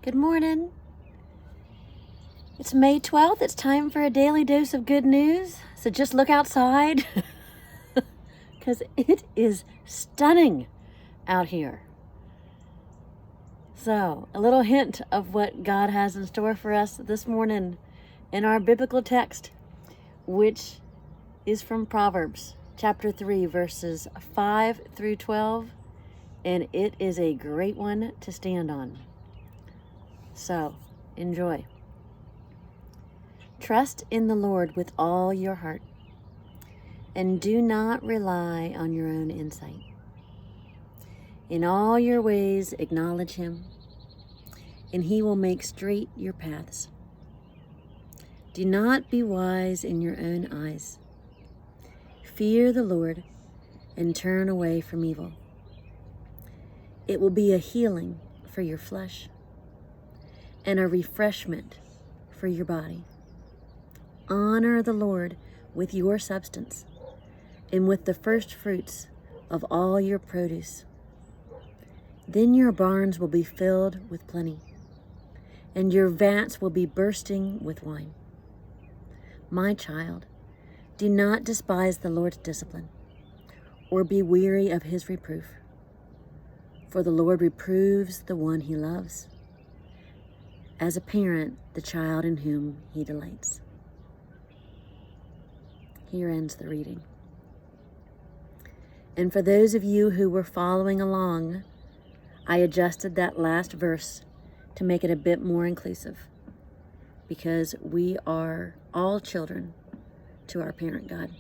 Good morning. It's May 12th. It's time for a daily dose of good news. So just look outside because it is stunning out here. So, a little hint of what God has in store for us this morning in our biblical text, which is from Proverbs chapter 3, verses 5 through 12. And it is a great one to stand on. So, enjoy. Trust in the Lord with all your heart, and do not rely on your own insight. In all your ways acknowledge Him, and He will make straight your paths. Do not be wise in your own eyes. Fear the Lord and turn away from evil. It will be a healing for your flesh and a refreshment for your body. Honor the Lord with your substance and with the first fruits of all your produce. Then your barns will be filled with plenty, and your vats will be bursting with wine. My child, do not despise the Lord's discipline, or be weary of His reproof. For the Lord reproves the one He loves, as a parent the child in whom He delights. Here ends the reading. And for those of you who were following along, I adjusted that last verse to make it a bit more inclusive, because we are all children to our parent God,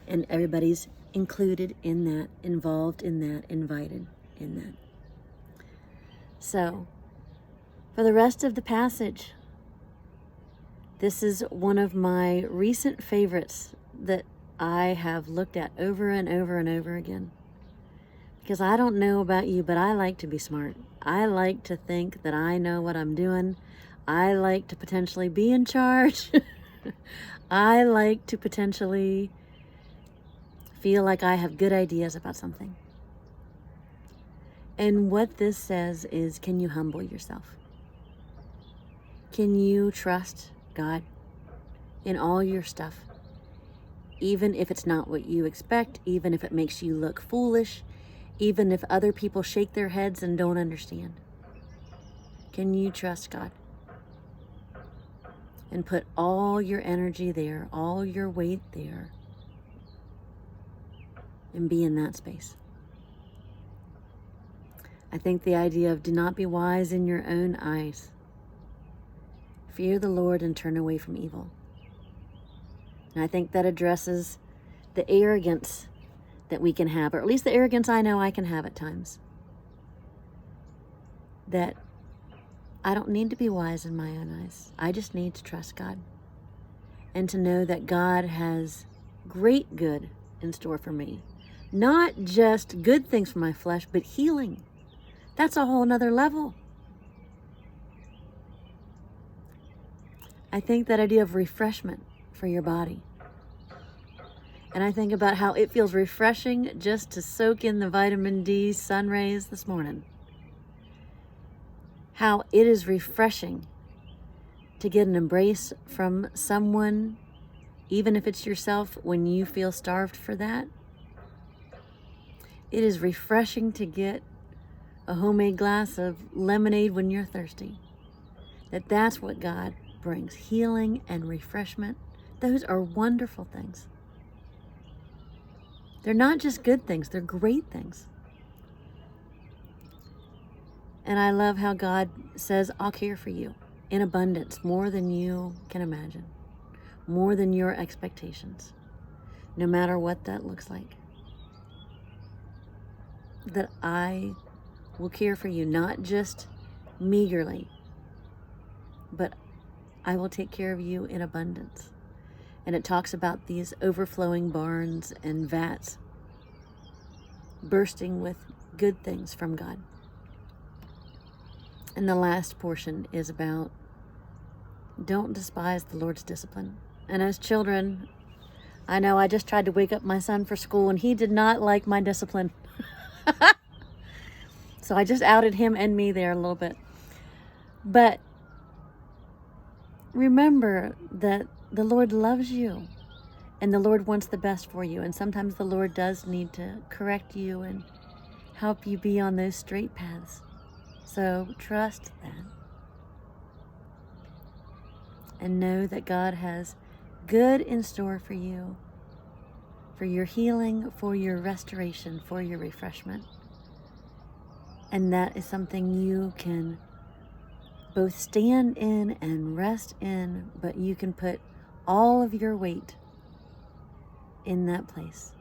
and everybody's included in that, involved in that, invited in that. So, for the rest of the passage, this is one of my recent favorites that I have looked at over and over and over again. Because I don't know about you, but I like to be smart. I like to think that I know what I'm doing. I like to potentially be in charge. I like to potentially feel like I have good ideas about something. And what this says is, can you humble yourself? Can you trust God in all your stuff? Even if it's not what you expect, even if it makes you look foolish, even if other people shake their heads and don't understand. Can you trust God? And put all your energy there, all your weight there, and be in that space. I think the idea of do not be wise in your own eyes. Fear the Lord and turn away from evil. And I think that addresses the arrogance that we can have, or at least the arrogance I know I can have at times. That I don't need to be wise in my own eyes. I just need to trust God. And to know that God has great good in store for me. Not just good things for my flesh, but healing. That's a whole nother level. I think that idea of refreshment for your body. And I think about how it feels refreshing just to soak in the vitamin D sun rays this morning. How it is refreshing to get an embrace from someone, even if it's yourself, when you feel starved for that. It is refreshing to get a homemade glass of lemonade when you're thirsty. That's what God brings, healing and refreshment. Those are wonderful things. They're not just good things, they're great things. And I love how God says, I'll care for you in abundance, more than you can imagine, more than your expectations, no matter what that looks like. That I will care for you, not just meagerly, but I will take care of you in abundance. And it talks about these overflowing barns and vats bursting with good things from God. And the last portion is about don't despise the Lord's discipline. And as children, I know I just tried to wake up my son for school and he did not like my discipline. So I just outed him and me there a little bit. But remember that the Lord loves you and the Lord wants the best for you. And sometimes the Lord does need to correct you and help you be on those straight paths. So trust that. And know that God has good in store for you, for your healing, for your restoration, for your refreshment. And that is something you can both stand in and rest in, but you can put all of your weight in that place.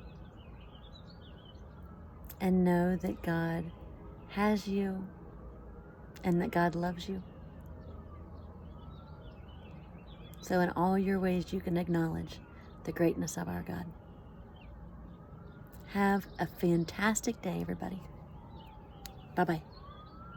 And know that God has you and that God loves you. So in all your ways, you can acknowledge the greatness of our God. Have a fantastic day, everybody. Bye-bye.